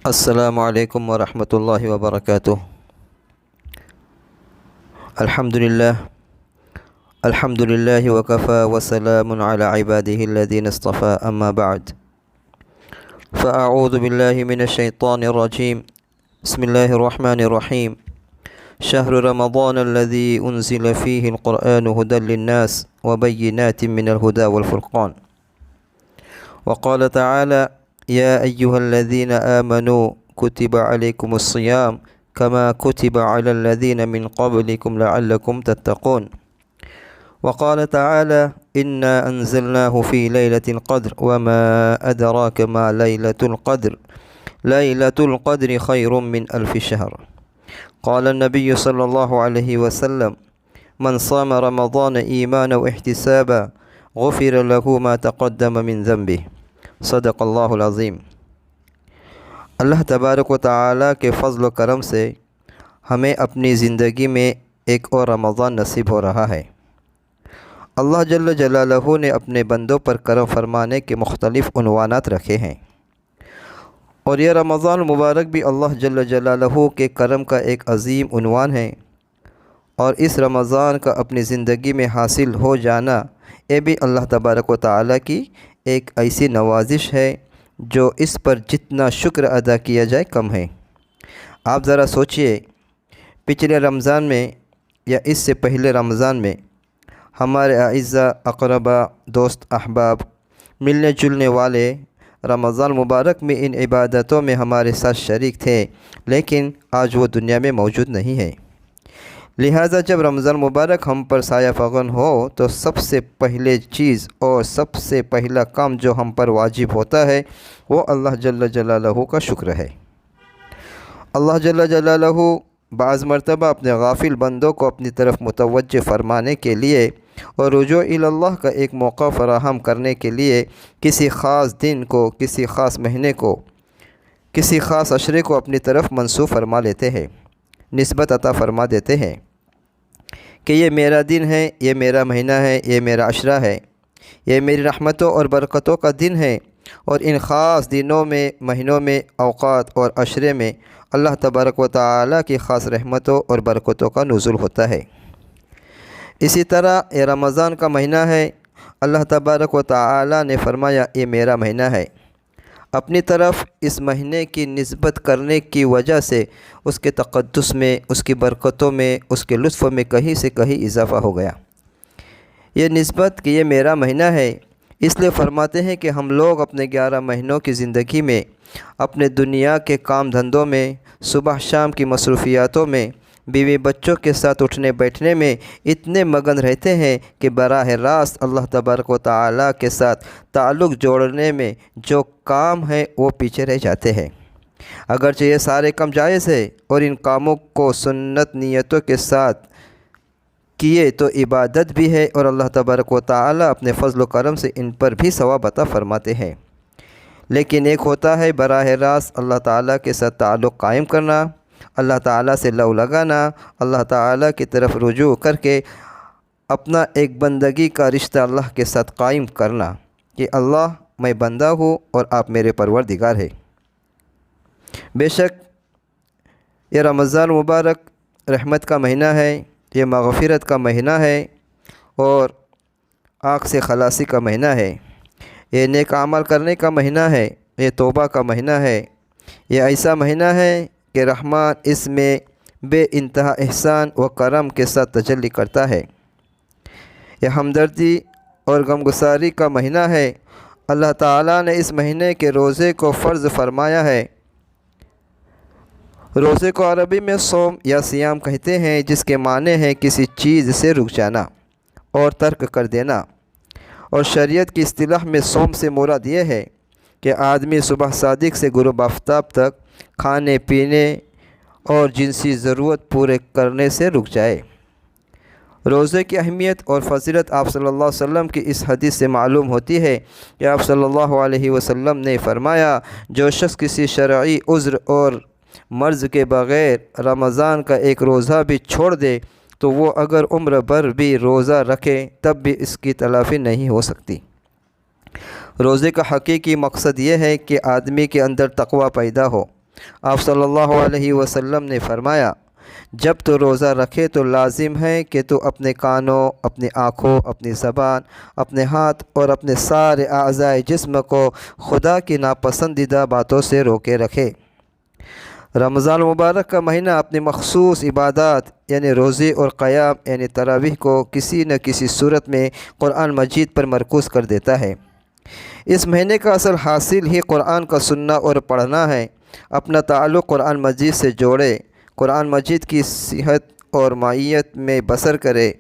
السلام علیکم ورحمۃ اللہ وبرکاتہ۔ الحمد للہ وکفى وسلام علی عباده الذین اصطفى اما بعد فاعوذ باللہ من الشیطان الرجیم بسم اللہ الرحمن الرحیم شہر رمضان الذی انزل فیہ القرآن هدى للناس وبینات من الہدى والفرقان وقال تعالی یا ایہا الذین آمنوا کتب علیکم الصیام کما کتب علی الذین من قبلکم لعلکم تتقون وقال تعالی انا انزلناه فی لیلة القدر وما ادراک ما لیلة القدر لیلة القدر خیر من الف شہر قال النبی صلی اللہ علیہ وسلم من صام رمضان ایمانا واحتسابا غفر له ما تقدم من ذنبه صدق اللہ العظیم۔ اللہ تبارک و تعالیٰ کے فضل و کرم سے ہمیں اپنی زندگی میں ایک اور رمضان نصیب ہو رہا ہے۔ اللہ جل جلالہ نے اپنے بندوں پر کرم فرمانے کے مختلف عنوانات رکھے ہیں، اور یہ رمضان مبارک بھی اللہ جل جلالہ کے کرم کا ایک عظیم عنوان ہے، اور اس رمضان کا اپنی زندگی میں حاصل ہو جانا یہ بھی اللہ تبارک و تعالیٰ کی ایک ایسی نوازش ہے جو اس پر جتنا شکر ادا کیا جائے کم ہے۔ آپ ذرا سوچئے، پچھلے رمضان میں یا اس سے پہلے رمضان میں ہمارے اعزاء اقرباء دوست احباب ملنے جلنے والے رمضان مبارک میں ان عبادتوں میں ہمارے ساتھ شریک تھے، لیکن آج وہ دنیا میں موجود نہیں ہے۔ لہٰذا جب رمضان مبارک ہم پر سایہ فغن ہو تو سب سے پہلے چیز اور سب سے پہلا کام جو ہم پر واجب ہوتا ہے وہ اللہ جل جلالہ کا شکر ہے۔ اللہ جل جلالہ بعض مرتبہ اپنے غافل بندوں کو اپنی طرف متوجہ فرمانے کے لیے اور رجوع الی اللہ کا ایک موقع فراہم کرنے کے لیے کسی خاص دن کو، کسی خاص مہینے کو، کسی خاص عشرے کو اپنی طرف منسوب فرما لیتے ہیں، نسبت عطا فرما دیتے ہیں کہ یہ میرا دن ہے، یہ میرا مہینہ ہے، یہ میرا عشرہ ہے، یہ میری رحمتوں اور برکتوں کا دن ہے، اور ان خاص دنوں میں، مہینوں میں، اوقات اور عشرے میں اللہ تبارک و تعالیٰ کی خاص رحمتوں اور برکتوں کا نزول ہوتا ہے۔ اسی طرح یہ رمضان کا مہینہ ہے، اللہ تبارک و تعالیٰ نے فرمایا یہ میرا مہینہ ہے۔ اپنی طرف اس مہینے کی نسبت کرنے کی وجہ سے اس کے تقدس میں، اس کی برکتوں میں، اس کے لطف میں کہیں سے کہیں اضافہ ہو گیا۔ یہ نسبت کہ یہ میرا مہینہ ہے، اس لیے فرماتے ہیں کہ ہم لوگ اپنے 11 مہینوں کی زندگی میں، اپنے دنیا کے کام دھندوں میں، صبح شام کی مصروفیاتوں میں، بیوی بچوں کے ساتھ اٹھنے بیٹھنے میں اتنے مگن رہتے ہیں کہ براہ راست اللہ تبارک و تعالیٰ کے ساتھ تعلق جوڑنے میں جو کام ہے وہ پیچھے رہ جاتے ہیں۔ اگرچہ یہ سارے کام جائز ہے اور ان کاموں کو سنت نیتوں کے ساتھ کیے تو عبادت بھی ہے، اور اللہ تبارک و تعالیٰ اپنے فضل و کرم سے ان پر بھی ثواب عطا فرماتے ہیں، لیکن ایک ہوتا ہے براہ راست اللہ تعالیٰ کے ساتھ تعلق قائم کرنا، اللہ تعالیٰ سے لو لگانا، اللہ تعالیٰ کی طرف رجوع کر کے اپنا ایک بندگی کا رشتہ اللہ کے ساتھ قائم کرنا کہ اللہ میں بندہ ہوں اور آپ میرے پروردگار ہیں۔ بے شک یہ رمضان مبارک رحمت کا مہینہ ہے، یہ مغفرت کا مہینہ ہے، اور آگ سے خلاصی کا مہینہ ہے، یہ نیک عمل کرنے کا مہینہ ہے، یہ توبہ کا مہینہ ہے، یہ ایسا مہینہ ہے کہ رحمان اس میں بے انتہا احسان و کرم کے ساتھ تجلی کرتا ہے۔ یہ ہمدردی اور غمگساری کا مہینہ ہے۔ اللہ تعالیٰ نے اس مہینے کے روزے کو فرض فرمایا ہے۔ روزے کو عربی میں صوم یا صیام کہتے ہیں، جس کے معنی ہے کسی چیز سے رک جانا اور ترک کر دینا، اور شریعت کی اصطلاح میں صوم سے مراد یہ ہے کہ آدمی صبح صادق سے غروب آفتاب تک کھانے پینے اور جنسی ضرورت پورے کرنے سے رک جائے۔ روزے کی اہمیت اور فضیلت آپ صلی اللہ علیہ وسلم کی اس حدیث سے معلوم ہوتی ہے کہ آپ صلی اللہ علیہ وسلم نے فرمایا، جو شخص کسی شرعی عذر اور مرض کے بغیر رمضان کا ایک روزہ بھی چھوڑ دے تو وہ اگر عمر بھر بھی روزہ رکھے تب بھی اس کی تلافی نہیں ہو سکتی۔ روزے کا حقیقی مقصد یہ ہے کہ آدمی کے اندر تقوی پیدا ہو، آپ صلی اللہ علیہ وسلم نے فرمایا، جب تو روزہ رکھے تو لازم ہے کہ تو اپنے کانوں، اپنی آنکھوں، اپنی زبان، اپنے ہاتھ اور اپنے سارے اعضائے جسم کو خدا کی ناپسندیدہ باتوں سے روکے رکھے۔ رمضان المبارک کا مہینہ اپنی مخصوص عبادات یعنی روزے اور قیام یعنی تراویح کو کسی نہ کسی صورت میں قرآن مجید پر مرکوز کر دیتا ہے۔ اس مہینے کا اصل حاصل ہی قرآن کا سننا اور پڑھنا ہے۔ اپنا تعلق قرآن مجید سے جوڑے، قرآن مجید کی صحت اور معیت میں بسر کرے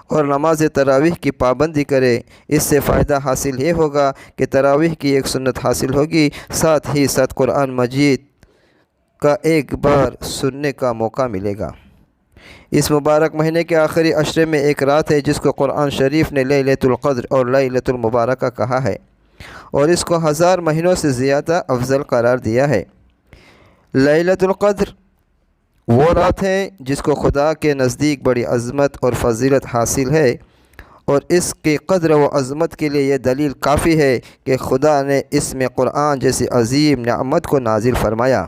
اور نماز تراویح کی پابندی کرے۔ اس سے فائدہ حاصل یہ ہوگا کہ تراویح کی ایک سنت حاصل ہوگی، ساتھ ہی ساتھ قرآن مجید کا ایک بار سننے کا موقع ملے گا۔ اس مبارک مہینے کے آخری عشرے میں ایک رات ہے جس کو قرآن شریف نے لیلۃ القدر اور لیلۃ المبارکہ کہا ہے، اور اس کو 1000 مہینوں سے زیادہ افضل قرار دیا ہے۔ لیلۃ القدر وہ رات ہے جس کو خدا کے نزدیک بڑی عظمت اور فضیلت حاصل ہے، اور اس کی قدر و عظمت کے لیے یہ دلیل کافی ہے کہ خدا نے اس میں قرآن جیسی عظیم نعمت کو نازل فرمایا۔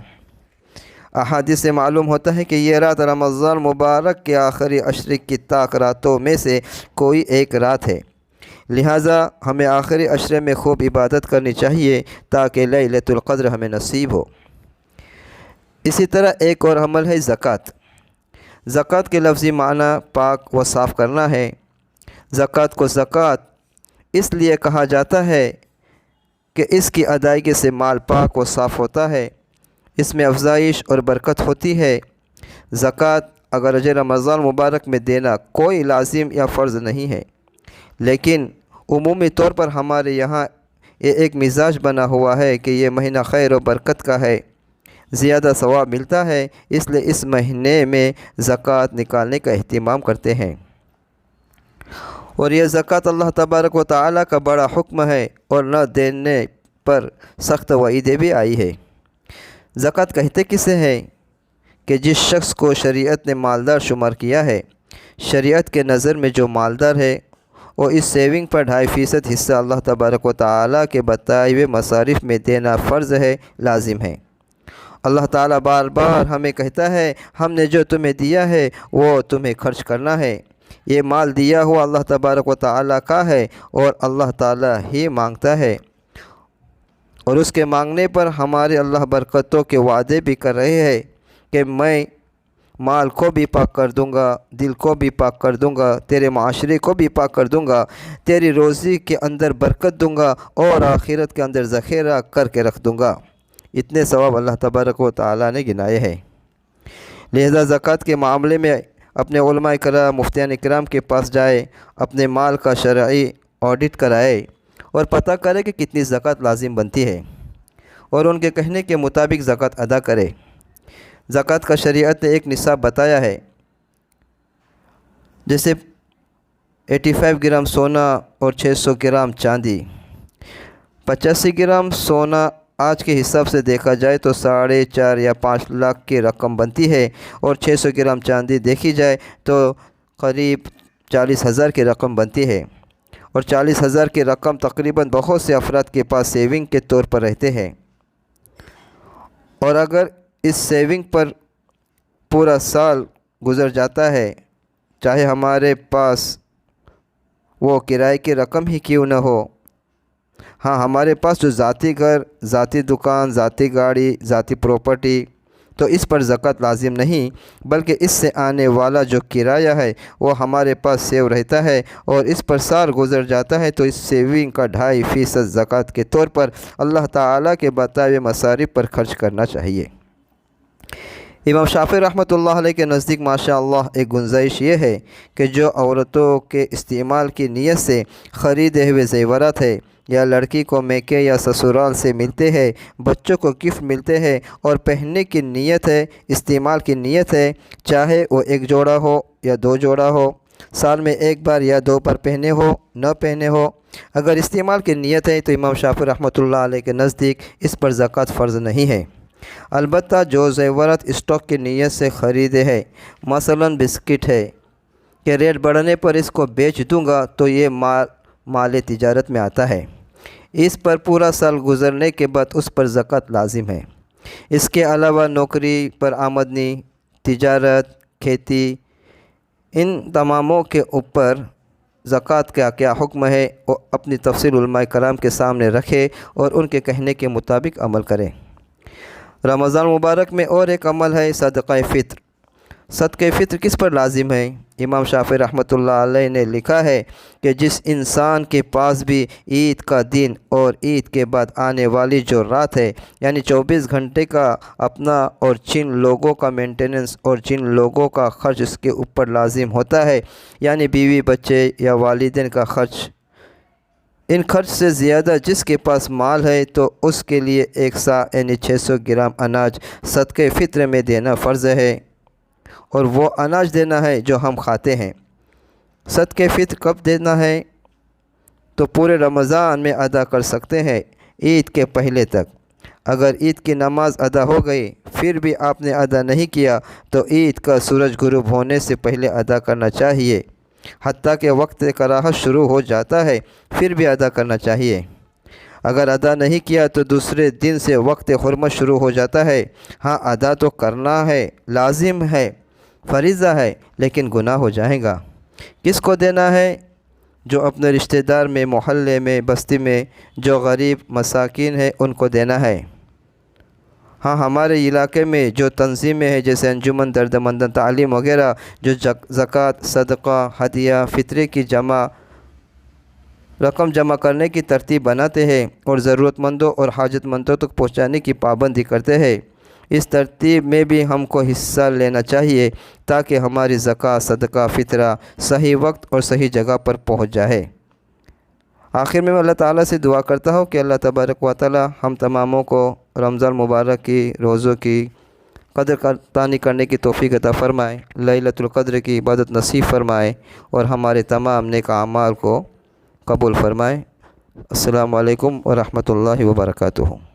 احادیث سے معلوم ہوتا ہے کہ یہ رات رمضان مبارک کے آخری عشرے کی طاق راتوں میں سے کوئی ایک رات ہے، لہٰذا ہمیں آخری عشرے میں خوب عبادت کرنی چاہیے تاکہ لیلۃ القدر ہمیں نصیب ہو۔ اسی طرح ایک اور عمل ہے زکوٰۃ۔ زکوٰۃ کے لفظی معنی پاک و صاف کرنا ہے۔ زکوٰۃ کو زکوٰۃ اس لیے کہا جاتا ہے کہ اس کی ادائیگی سے مال پاک و صاف ہوتا ہے، اس میں افزائش اور برکت ہوتی ہے۔ زکوٰۃ اگرچہ رمضان مبارک میں دینا کوئی لازم یا فرض نہیں ہے، لیکن عمومی طور پر ہمارے یہاں یہ ایک مزاج بنا ہوا ہے کہ یہ مہینہ خیر و برکت کا ہے، زیادہ ثواب ملتا ہے، اس لیے اس مہینے میں زکوٰۃ نکالنے کا اہتمام کرتے ہیں۔ اور یہ زکوٰۃ اللہ تبارک و تعالیٰ کا بڑا حکم ہے، اور نہ دینے پر سخت وعیدیں بھی آئی ہے۔ زکوٰۃ کہتے کسے ہیں؟ کہ جس شخص کو شریعت نے مالدار شمار کیا ہے۔ شریعت کے نظر میں جو مالدار ہے وہ اس سیونگ پر 2.5% حصہ اللہ تبارک و تعالیٰ کے بتائے ہوئے مصارف میں دینا فرض ہے، لازم ہے۔ اللہ تعالیٰ بار بار ہمیں کہتا ہے، ہم نے جو تمہیں دیا ہے وہ تمہیں خرچ کرنا ہے۔ یہ مال دیا ہوا اللہ تبارک و تعالیٰ کا ہے، اور اللہ تعالیٰ ہی مانگتا ہے، اور اس کے مانگنے پر ہمارے اللہ برکتوں کے وعدے بھی کر رہے ہیں کہ میں مال کو بھی پاک کر دوں گا، دل کو بھی پاک کر دوں گا، تیرے معاشرے کو بھی پاک کر دوں گا، تیری روزی کے اندر برکت دوں گا، اور آخرت کے اندر ذخیرہ کر کے رکھ دوں گا۔ اتنے ثواب اللہ تبارک و تعالیٰ نے گنائے ہیں۔ لہذا زکوٰۃ کے معاملے میں اپنے علماء کرام، مفتیان کرام کے پاس جائے، اپنے مال کا شرعی آڈٹ کرائے اور پتہ کرے کہ کتنی زکوٰۃ لازم بنتی ہے، اور ان کے کہنے کے مطابق زکوٰۃ ادا کرے۔ زکوٰۃ کا شریعت نے ایک نصاب بتایا ہے، جیسے 85 گرام سونا اور 600 گرام چاندی۔ 85 گرام سونا آج کے حساب سے دیکھا جائے تو 4.5 یا 5 لاکھ کی رقم بنتی ہے، اور 600 گرام چاندی دیکھی جائے تو قریب 40,000 کی رقم بنتی ہے، اور 40,000 کی رقم تقریباً بہت سے افراد کے پاس سیونگ کے طور پر رہتے ہیں، اور اگر اس سیونگ پر پورا سال گزر جاتا ہے، چاہے ہمارے پاس وہ کرائے کی رقم ہی کیوں نہ ہو، ہاں ہمارے پاس جو ذاتی گھر، ذاتی دکان، ذاتی گاڑی، ذاتی پراپرٹی، تو اس پر زکوٰۃ لازم نہیں، بلکہ اس سے آنے والا جو کرایہ ہے وہ ہمارے پاس سیو رہتا ہے، اور اس پر سال گزر جاتا ہے تو اس سیونگ کا 2.5% زکوٰۃ کے طور پر اللہ تعالیٰ کے بتائے ہوئے مصارف پر خرچ کرنا چاہیے۔ امام شافعی رحمۃ اللہ علیہ کے نزدیک ماشاءاللہ ایک گنجائش یہ ہے کہ جو عورتوں کے استعمال کی نیت سے خریدے ہوئے زیورات ہے، یا لڑکی کو میکے یا سسرال سے ملتے ہیں، بچوں کو گفٹ ملتے ہیں اور پہننے کی نیت ہے، استعمال کی نیت ہے، چاہے وہ 1 جوڑا ہو یا 2 جوڑا ہو، سال میں 1 بار یا 2 بار پہنے ہو، نہ پہنے ہو، اگر استعمال کی نیت ہے تو امام شافعی رحمۃ اللہ علیہ کے نزدیک اس پر زکوٰۃ فرض نہیں ہے۔ البتہ جو زیورات اسٹاک کی نیت سے خریدے ہیں، مثلا بسکٹ ہے کہ ریٹ بڑھنے پر اس کو بیچ دوں گا، تو یہ مال تجارت میں آتا ہے، اس پر پورا سال گزرنے کے بعد اس پر زکوٰۃ لازم ہے۔ اس کے علاوہ نوکری پر آمدنی، تجارت، کھیتی، ان تماموں کے اوپر زکوٰۃ کا کیا حکم ہے وہ اپنی تفصیل علماء کرام کے سامنے رکھے اور ان کے کہنے کے مطابق عمل کرے۔ رمضان مبارک میں اور ایک عمل ہے صدقہ فطر۔ صدقہ فطر کس پر لازم ہے؟ امام شافعی رحمۃ اللہ علیہ نے لکھا ہے کہ جس انسان کے پاس بھی عید کا دن اور عید کے بعد آنے والی جو رات ہے، یعنی 24 گھنٹے کا اپنا اور جن لوگوں کا مینٹیننس اور جن لوگوں کا خرچ اس کے اوپر لازم ہوتا ہے، یعنی بیوی، بچے یا والدین کا خرچ، ان خرچ سے زیادہ جس کے پاس مال ہے تو اس کے لیے 1 سا یعنی 600 گرام اناج صدقہ فطر میں دینا فرض ہے، اور وہ اناج دینا ہے جو ہم کھاتے ہیں۔ صدقہ فطر کب دینا ہے؟ تو پورے رمضان میں ادا کر سکتے ہیں، عید کے پہلے تک۔ اگر عید کی نماز ادا ہو گئی پھر بھی آپ نے ادا نہیں کیا تو عید کا سورج غروب ہونے سے پہلے ادا کرنا چاہیے، حتیٰ کہ وقت کراہت شروع ہو جاتا ہے پھر بھی ادا کرنا چاہیے۔ اگر ادا نہیں کیا تو دوسرے دن سے وقت حرمت شروع ہو جاتا ہے۔ ہاں، ادا تو کرنا ہے، لازم ہے، فریضہ ہے، لیکن گناہ ہو جائے گا۔ کس کو دینا ہے؟ جو اپنے رشتہ دار میں، محلے میں، بستی میں جو غریب مساکین ہیں ان کو دینا ہے۔ ہاں، ہمارے علاقے میں جو تنظیمیں ہیں جیسے انجمن دردمندان تعلیم وغیرہ، جو زکوٰۃ، صدقہ، ہدیہ، فطرے کی رقم جمع کرنے کی ترتیب بناتے ہیں اور ضرورت مندوں اور حاجت مندوں تک پہنچانے کی پابندی کرتے ہیں، اس ترتیب میں بھی ہم کو حصہ لینا چاہیے تاکہ ہماری زکوٰۃ، صدقہ، فطرہ صحیح وقت اور صحیح جگہ پر پہنچ جائے۔ آخر میں اللہ تعالیٰ سے دعا کرتا ہوں کہ اللہ تبارک و تعالیٰ ہم تماموں کو رمضان مبارک کی روزوں کی قدر دانی کرنے کی توفیق عطا فرمائے، لیلۃ القدر کی عبادت نصیب فرمائے اور ہمارے تمام نیک اعمال کو قبول فرمائے۔ السلام علیکم ورحمۃ اللہ وبرکاتہ۔